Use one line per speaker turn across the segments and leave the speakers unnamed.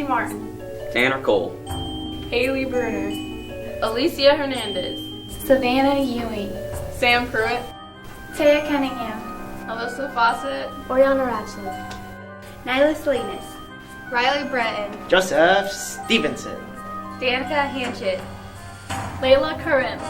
Kennedy Martin,
Tanner Cole,
Haley Bruner,
Alicia Hernandez,
Savannah Ewing,
Sam Pruitt,
Taya Cunningham,
Alyssa Fawcett,
Oriana Ratcliffe, Nyla Salinas, Riley Breton,
Joseph Stevenson,
Danica Hanchett,
Layla Karim.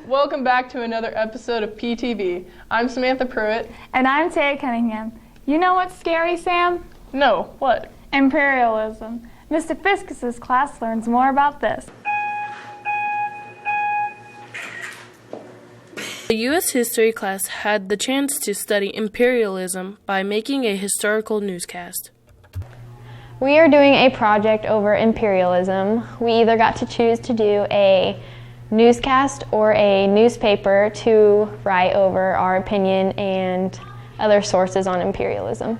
Welcome back to another episode of PTV. I'm Samantha Pruitt.
And I'm Taya Cunningham. You know what's scary, Sam?
No, what?
Imperialism. Mr. Fiskus's class learns more about this.
The U.S. history class had the chance to study imperialism by making a historical newscast.
We are doing a project over imperialism. We either got to choose to do a newscast or a newspaper to write over our opinion and other sources on imperialism.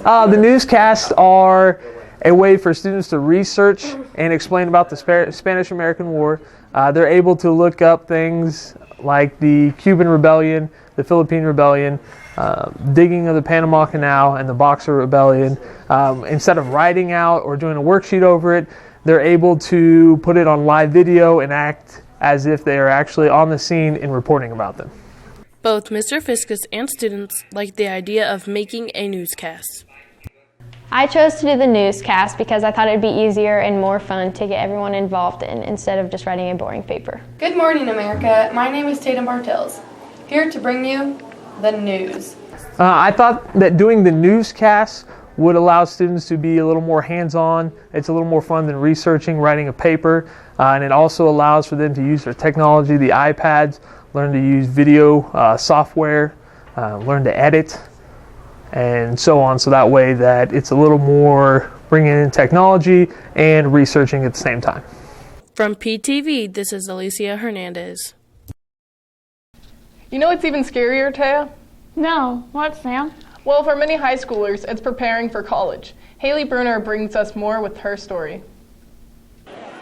The newscasts are a way for students to research and explain about the Spanish-American War. They're able to look up things like the Cuban Rebellion, the Philippine Rebellion, digging of the Panama Canal, and the Boxer Rebellion. Instead of writing out or doing a worksheet over it, they're able to put it on live video and act as if they are actually on the scene and reporting about them.
Both Mr. Fiskus and students liked the idea of making a newscast.
I chose to do the newscast because I thought it'd be easier and more fun to get everyone involved in instead of just writing a boring paper.
Good morning, America. My name is Tatum Bartels, here to bring you the news.
I thought that doing the newscast would allow students to be a little more hands-on. It's a little more fun than researching, writing a paper, and it also allows for them to use their technology, the iPads, learn to use video software, learn to edit, and so on, so that way that it's a little more bringing in technology and researching at the same time.
From PTV, this is Alicia Hernandez.
You know what's even scarier, Taya?
No, what, Sam?
Well, for many high schoolers, it's preparing for college. Haley Bruner brings us more with her story.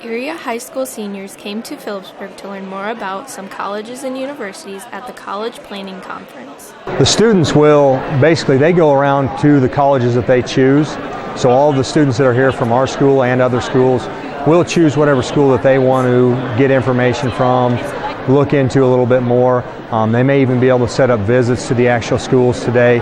Area high school seniors came to Phillipsburg to learn more about some colleges and universities at the College Planning Conference.
The students will, basically, they go around to the colleges that they choose. So all of the students that are here from our school and other schools will choose whatever school that they want to get information from, look into a little bit more. They may even be able to set up visits to the actual schools today.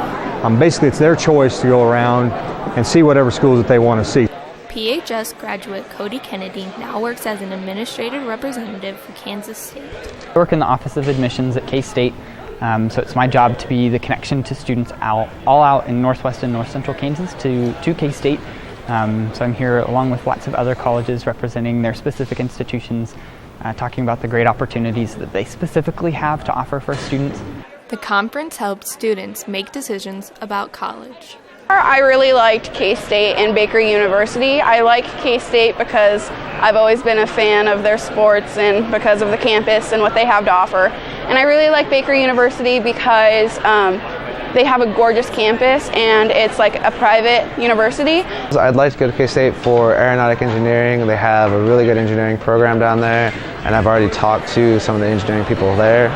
Basically, it's their choice to go around and see whatever schools that they want to see.
PHS graduate Cody Kennedy now works as an administrative representative for Kansas State.
I work in the Office of Admissions at K-State, so it's my job to be the connection to students all out in northwest and north central Kansas to K-State. So I'm here along with lots of other colleges representing their specific institutions, talking about the great opportunities that they specifically have to offer for students.
The conference helped students make decisions about college.
I really liked K-State and Baker University. I like K-State because I've always been a fan of their sports and because of the campus and what they have to offer. And I really like Baker University because they have a gorgeous campus and it's like a private university.
I'd like to go to K-State for aeronautic engineering. They have a really good engineering program down there, and I've already talked to some of the engineering people there.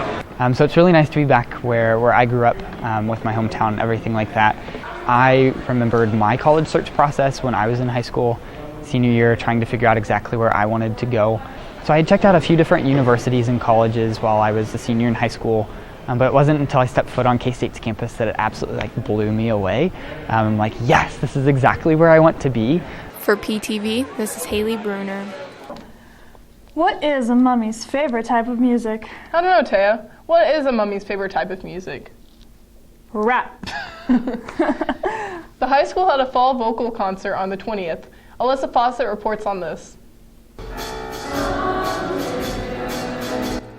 So it's really nice to be back where I grew up with my hometown and everything like that. I remembered my college search process when I was in high school, senior year, trying to figure out exactly where I wanted to go. So I had checked out a few different universities and colleges while I was a senior in high school, but it wasn't until I stepped foot on K-State's campus that it absolutely blew me away. I'm like, yes, this is exactly where I want to be.
For PTV, this is Haley Bruner.
What is a mummy's favorite type of music?
I don't know, Taya. What is a mummy's favorite type of music?
Rap.
The high school had a fall vocal concert on the 20th. Alyssa Fawcett reports on this.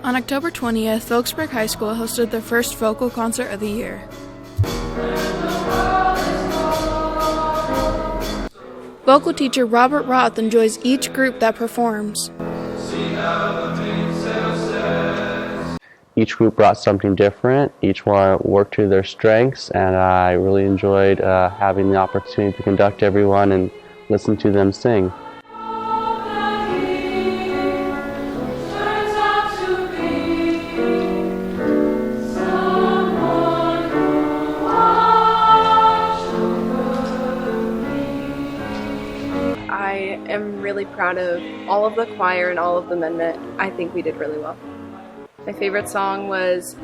On October 20th, Phillipsburg High School hosted their first vocal concert of the year. Vocal teacher Robert Roth enjoys each group that performs.
Each group brought something different. Each one worked to their strengths, and I really enjoyed having the opportunity to conduct everyone and listen to them sing.
am really proud of all of the choir and all of the amendment. I think we did really well. My favorite song was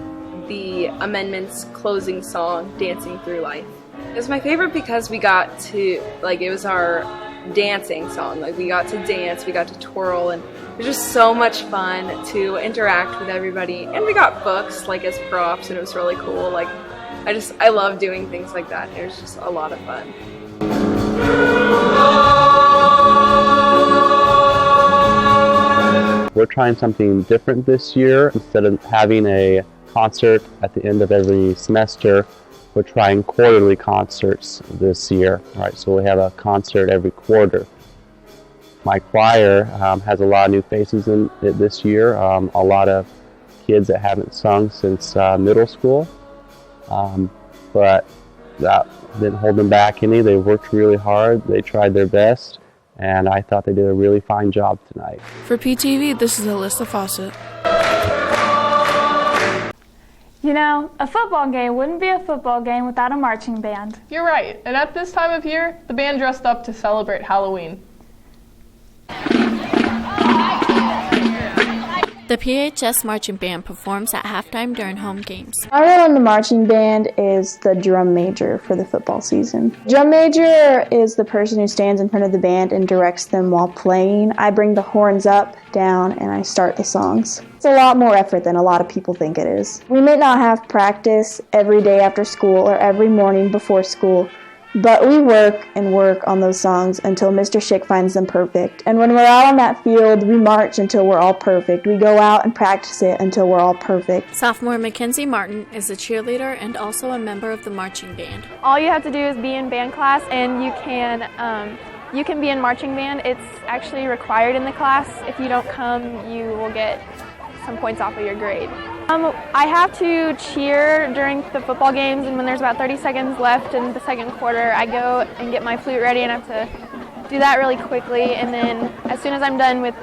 the amendment's closing song, Dancing Through Life. It was my favorite because we got to, it was our dancing song. We got to dance, we got to twirl, and it was just so much fun to interact with everybody. And we got books, as props, and it was really cool. I love doing things like that. It was just a lot of fun.
We're trying something different this year. Instead of having a concert at the end of every semester, we're trying quarterly concerts this year. All right, so we have a concert every quarter. My choir has a lot of new faces in it this year. A lot of kids that haven't sung since middle school, but that didn't hold them back any. They worked really hard. They tried their best, and I thought they did a really fine job tonight.
For PTV, this is Alyssa Fawcett.
You know, a football game wouldn't be a football game without a marching band.
You're right, and at this time of year, the band dressed up to celebrate Halloween.
The PHS Marching Band performs at halftime during home games.
My role in the marching band is the drum major for the football season. Drum major is the person who stands in front of the band and directs them while playing. I bring the horns up, down, and I start the songs. It's a lot more effort than a lot of people think it is. We may not have practice every day after school or every morning before school, but we work and work on those songs until Mr. Schick finds them perfect. And when we're out on that field, we march until we're all perfect. We go out and practice it until we're all perfect.
Sophomore Mackenzie Martin is a cheerleader and also a member of the marching band.
All you have to do is be in band class, and you can be in marching band. It's actually required in the class. If you don't come, you will get some points off of your grade. I have to cheer during the football games, and when there's about 30 seconds left in the second quarter, I go and get my flute ready, and I have to do that really quickly, and then as soon as I'm done with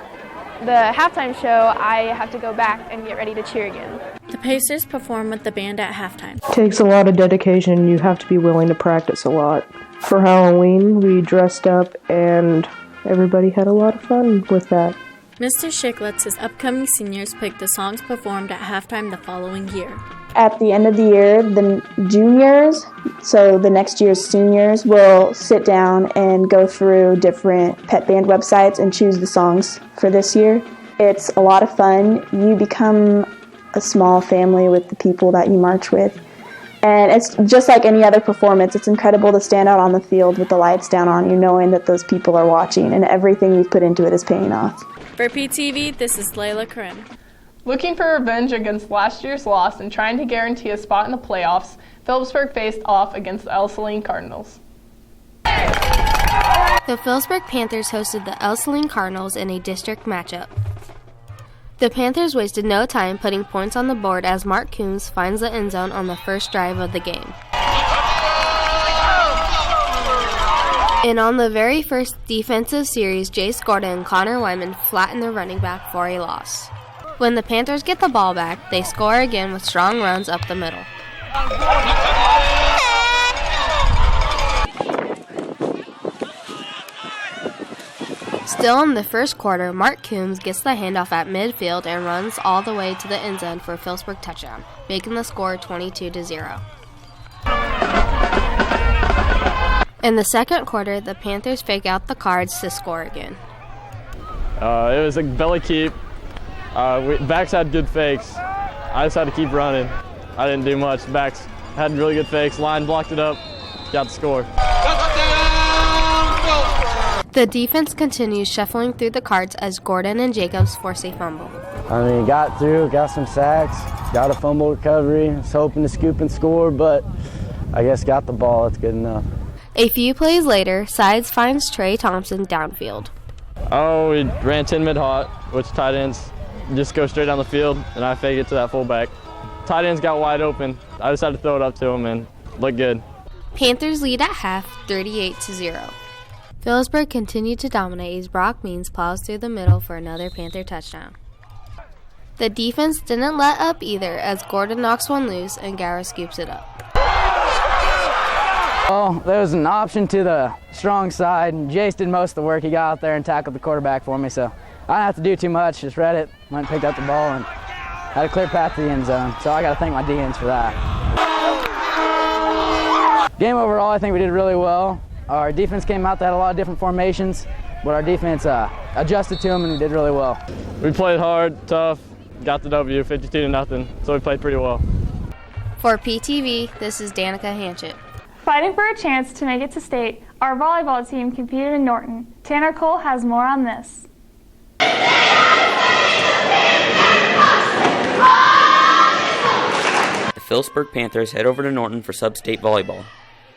the halftime show, I have to go back and get ready to cheer again.
The Pacers perform with the band at halftime.
It takes a lot of dedication. You have to be willing to practice a lot. For Halloween, we dressed up, and everybody had a lot of fun with that.
Mr. Schick lets his upcoming seniors pick the songs performed at halftime the following year.
At the end of the year, the juniors, so the next year's seniors, will sit down and go through different pet band websites and choose the songs for this year. It's a lot of fun. You become a small family with the people that you march with. And it's just like any other performance. It's incredible to stand out on the field with the lights down on you, knowing that those people are watching, and everything you've put into it is paying off.
For PTV, this is Layla Corinne.
Looking for revenge against last year's loss and trying to guarantee a spot in the playoffs, Phillipsburg faced off against the Saline Cardinals.
The Phillipsburg Panthers hosted the Saline Cardinals in a district matchup. The Panthers wasted no time putting points on the board as Mark Coombs finds the end zone on the first drive of the game. And on the very first defensive series, Jace Gordon and Connor Wyman flattened their running back for a loss. When the Panthers get the ball back, they score again with strong runs up the middle. Still in the first quarter, Mark Coombs gets the handoff at midfield and runs all the way to the end zone for a Phillipsburg touchdown, making the score 22-0. In the second quarter, the Panthers fake out the Cards to score again.
It was a belly keep. Backs had good fakes. I just had to keep running. I didn't do much. Backs had really good fakes. Line blocked it up. Got the score.
The defense continues shuffling through the Cards as Gordon and Jacobs force a fumble.
Got through, got some sacks, got a fumble recovery. Was hoping to scoop and score, but I guess got the ball. That's good enough.
A few plays later, Sides finds Trey Thompson downfield.
We ran 10 mid-hot, which tight ends just go straight down the field, and I fake it to that fullback. Tight ends got wide open. I just had to throw it up to him and look good.
Panthers lead at half, 38-0. Phillipsburg continued to dominate as Brock Means plows through the middle for another Panther touchdown. The defense didn't let up either as Gordon knocks one loose and Garrett scoops it up.
Oh, there was an option to the strong side, and Jace did most of the work. He got out there and tackled the quarterback for me, so I didn't have to do too much. Just read it, went and picked up the ball, and had a clear path to the end zone. So I got to thank my DNs for that. Game overall, I think we did really well. Our defense came out, they had a lot of different formations, but our defense adjusted to them and we did really well.
We played hard, tough, got the W, 52-0, so we played pretty well.
For PTV, this is Danica Hanchett.
Fighting for a chance to make it to state, our volleyball team competed in Norton. Tanner Cole has more on this.
The Phillipsburg Panthers head over to Norton for substate volleyball.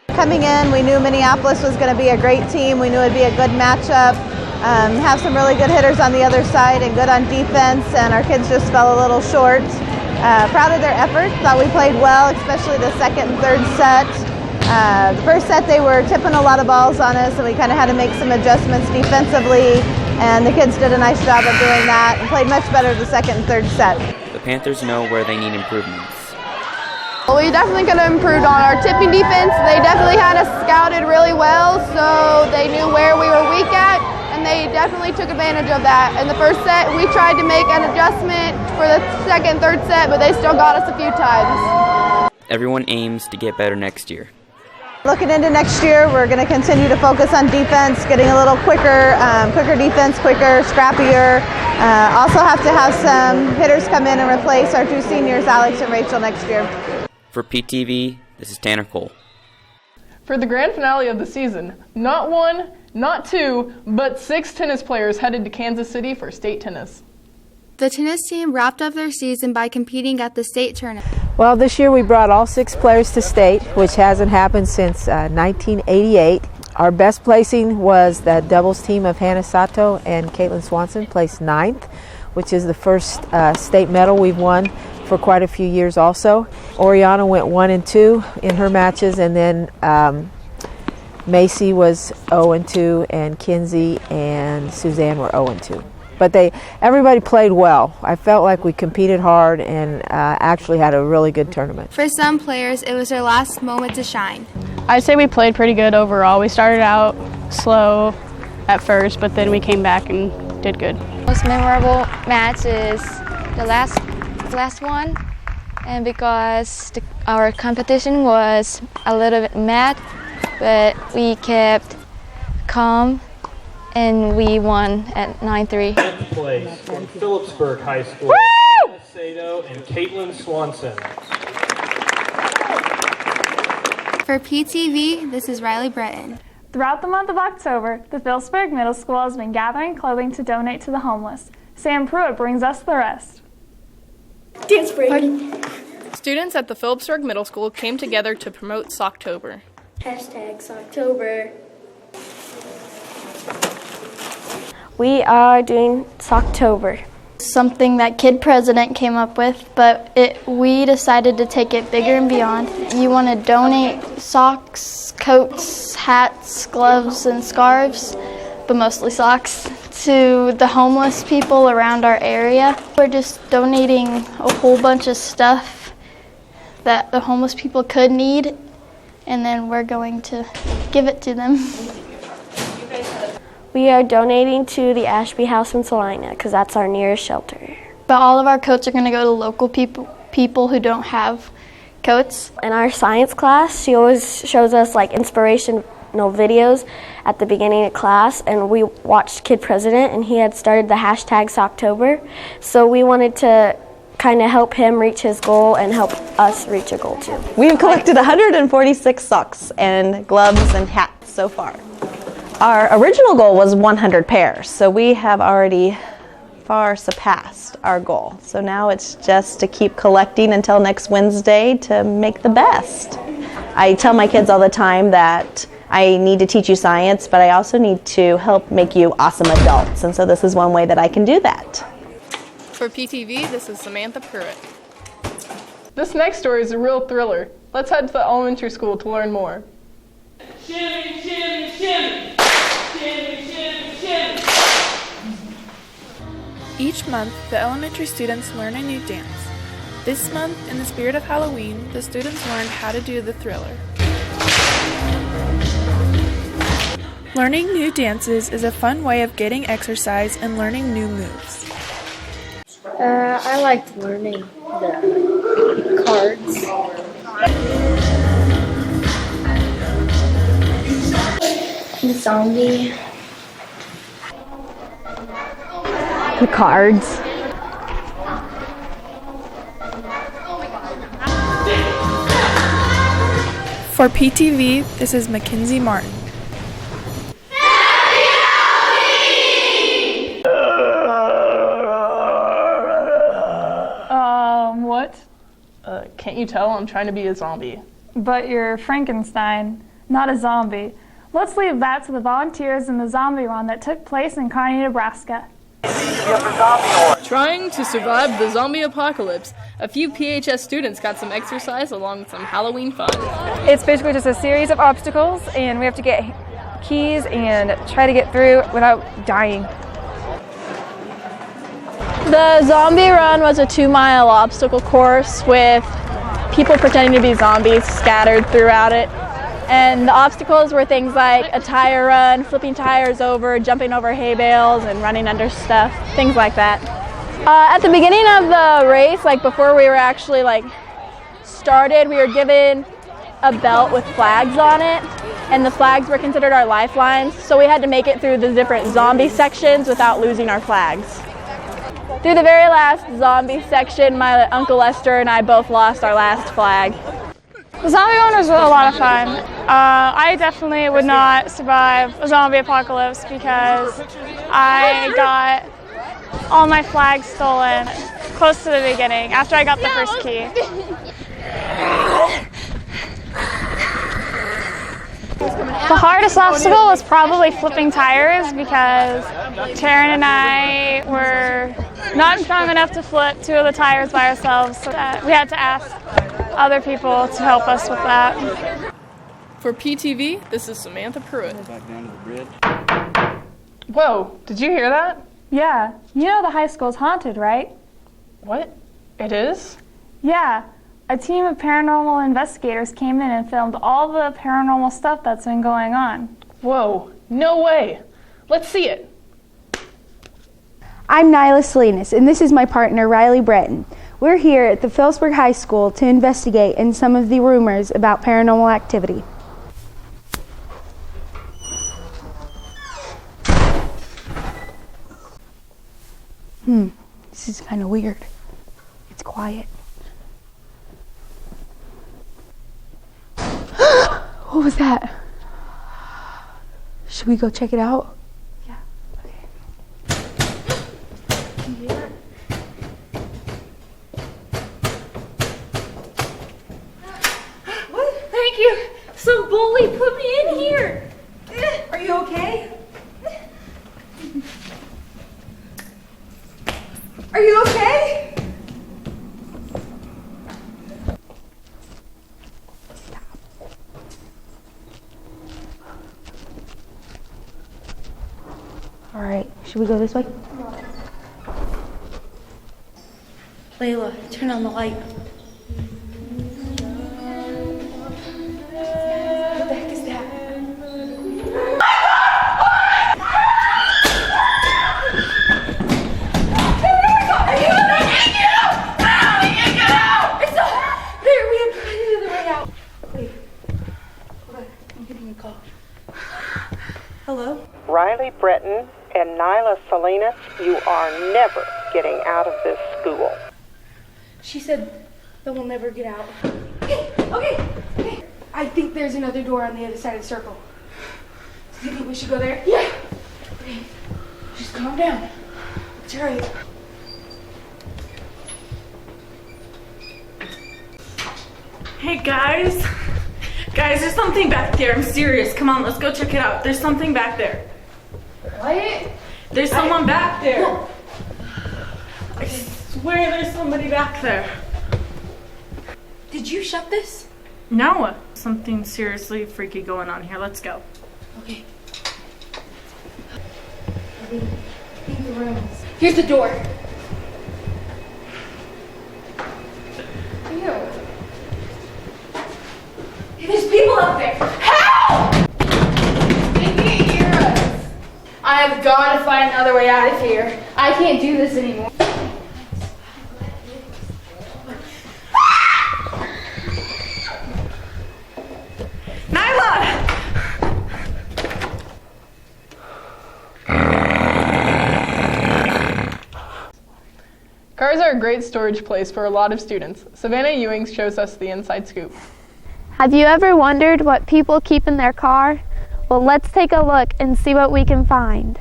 Coming in, we knew Minneapolis was going to be a great team. We knew it would be a good matchup. Have some really good hitters on the other side and good on defense, and our kids just fell a little short. Proud of their effort. Thought we played well, especially the second and third set. The first set they were tipping a lot of balls on us, and we kind of had to make some adjustments defensively, and the kids did a nice job of doing that and played much better the second and third set.
The Panthers know where they need improvements.
Well, we definitely could have improved on our tipping defense. They definitely had us scouted really well, so they knew where we were weak at, and they definitely took advantage of that. In the first set, we tried to make an adjustment for the second, third set, but they still got us a few times.
Everyone aims to get better next year.
Looking into next year, we're going to continue to focus on defense, getting a little quicker, quicker defense, quicker, scrappier. Also have to have some hitters come in and replace our two seniors, Alex and Rachel, next year.
For PTV, this is Tanner Cole.
For the grand finale of the season, not one, not two, but 6 tennis players headed to Kansas City for state tennis.
The tennis team wrapped up their season by competing at the state tournament.
Well, this year we brought all 6 players to state, which hasn't happened since 1988. Our best placing was the doubles team of Hannah Sato and Caitlin Swanson, placed 9th, which is the first state medal we've won for quite a few years also. Oriana went 1 and 2 in her matches, and then Macy was 0 and 2, and Kinsey and Suzanne were 0 and 2. But everybody played well. I felt like we competed hard and actually had a really good tournament.
For some players, it was their last moment to shine.
I'd say we played pretty good overall. We started out slow at first, but then we came back and did good.
Most memorable match is the last one, and because our competition was a little bit mad, but we kept calm and we won at 9-3.
Fifth place from Phillipsburg High School, Hannah Sato and Caitlin Swanson.
For PTV, this is Riley Breton.
Throughout the month of October, the Phillipsburg Middle School has been gathering clothing to donate to the homeless. Sam Pruitt brings us the rest.
Dance break.
Students at the Phillipsburg Middle School came together to promote Socktober.
#Socktober.
We are doing Socktober.
Something that Kid President came up with, but we decided to take it bigger and beyond. You want to donate socks, coats, hats, gloves, and scarves, but mostly socks, to the homeless people around our area. We're just donating a whole bunch of stuff that the homeless people could need, and then we're going to give it to them.
We are donating to the Ashby House in Salina because that's our nearest shelter.
But all of our coats are going to go to local people who don't have coats.
In our science class, she always shows us like inspirational videos at the beginning of class, and we watched Kid President, and he had started the hashtag Socktober. So we wanted to kind of help him reach his goal and help us reach a goal too.
We've collected 146 socks and gloves and hats so far. Our original goal was 100 pairs, so we have already far surpassed our goal. So now it's just to keep collecting until next Wednesday to make the best. I tell my kids all the time that I need to teach you science, but I also need to help make you awesome adults, and so this is one way that I can do that.
For PTV, this is Samantha Pruitt. This next story is a real thriller. Let's head to the elementary school to learn more.
Shimmy, shimmy, shimmy. Shimmy, shimmy, shimmy.
Each month, the elementary students learn a new dance. This month, in the spirit of Halloween, the students learned how to do the thriller. Learning new dances is a fun way of getting exercise and learning new moves.
I liked learning the cards. The zombie.
The cards.
For PTV, this is Mackenzie Martin.
What? Can't you tell? I'm trying to be a zombie.
But you're Frankenstein, not a zombie. Let's leave that to the volunteers in the zombie run that took place in Kearney, Nebraska.
Trying to survive the zombie apocalypse, a few PHS students got some exercise along with some Halloween fun.
It's basically just a series of obstacles, and we have to get keys and try to get through without dying.
The zombie run was a 2-mile obstacle course with people pretending to be zombies scattered throughout it. And the obstacles were things like a tire run, flipping tires over, jumping over hay bales, and running under stuff, things like that. At the beginning of the race, like before we were actually started, we were given a belt with flags on it, and the flags were considered our lifelines, so we had to make it through the different zombie sections without losing our flags. Through the very last zombie section, my Uncle Lester and I both lost our last flag.
The zombie run was a lot of fun. I definitely would not survive a zombie apocalypse because I got all my flags stolen close to the beginning after I got the first key. The hardest obstacle was probably flipping tires because Taryn and I were not strong enough to flip 2 of the tires by ourselves, so we had to ask other people to help us with that.
For PTV, this is Samantha Pruitt. Whoa, did you hear that?
Yeah, you know the high school's haunted, right?
What? It is?
Yeah, a team of paranormal investigators came in and filmed all the paranormal stuff that's been going on.
Whoa, no way. Let's see it.
I'm Nyla Salinas, and this is my partner, Riley Breton. We're here at the Phillipsburg High School to investigate in some of the rumors about paranormal activity. This is kind of weird. It's quiet. What was that? Should we go check it out?
Yeah.
Okay. Can you hear that?
What? Thank you. Some bully put me in here. Are you okay? Are you okay?
All right, should we go this way?
Layla, turn on the light. What the heck is that?
Hello?
Riley Breton and Nyla Salinas, you are never getting out of this school.
She said that we'll never get out. Okay. I think there's another door on the other side of the circle. Do you think we should go there? Yeah. Okay. Just calm down. Let's hurry.
Hey guys. Guys, there's something back there. I'm serious. Come on, let's go check it out. There's something back there.
What?
There's someone back there. I swear there's somebody back there.
Did you shut this?
No. Something seriously freaky going on here. Let's go.
Okay. I think the rooms. Here's the door. Ew. Hey, there's people up there. Help! Get me here. I've got to find another way out of here. I can't do this anymore.
Nyla!
Cars are a great storage place for a lot of students. Savannah Ewing shows us the inside scoop.
Have you ever wondered what people keep in their car? Well, let's take a look and see what we can find.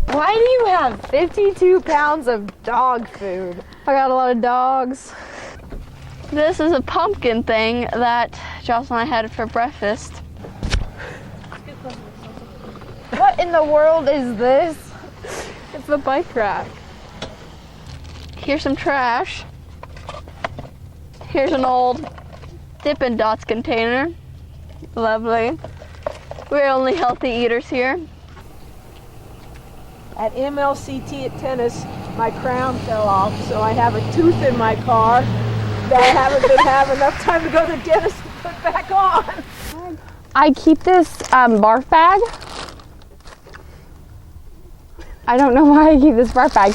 Why do you have 52 pounds of dog food?
I got a lot of dogs. This is a pumpkin thing that Jocelyn and I had for breakfast.
What in the world is this?
It's the bike rack. Here's some trash. Here's an old Dippin' Dots container. Lovely. We're only healthy eaters here.
At MLCT at tennis, my crown fell off, so I have a tooth in my car that I haven't been having enough time to go to the dentist to put back on.
I keep this barf bag. I don't know why I keep this barf bag.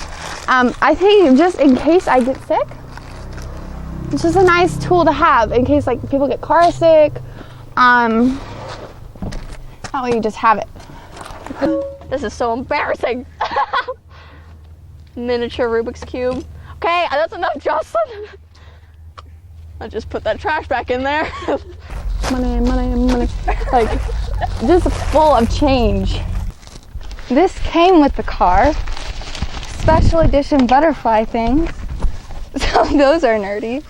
I think just in case I get sick. It's just a nice tool to have in case like people get car sick. That way you just have it.
This is so embarrassing. Miniature Rubik's Cube. Okay, that's enough, Jocelyn. I'll just put that trash back in there.
Money. Like, just full of change. This came with the car. Special edition butterfly things. So those are nerdy.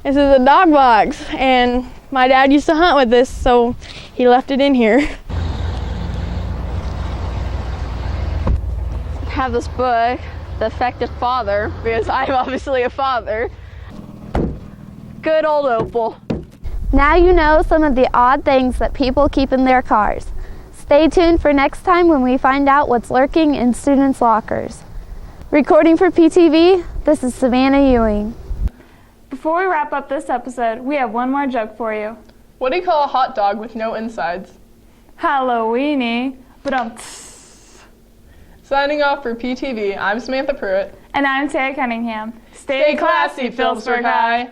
This is a dog box, and my dad used to hunt with this, so he left it in here.
I have this book, The Effective Father, because I'm obviously a father. Good old Opal.
Now you know some of the odd things that people keep in their cars. Stay tuned for next time when we find out what's lurking in students' lockers. Recording for PTV, this is Savannah Ewing.
Before we wrap up this episode, we have one more joke for you.
What do you call a hot dog with no insides?
Halloweeny.
Signing off for PTV, I'm Samantha Pruitt.
And I'm Tara Cunningham.
Stay classy, Phillipsburg High.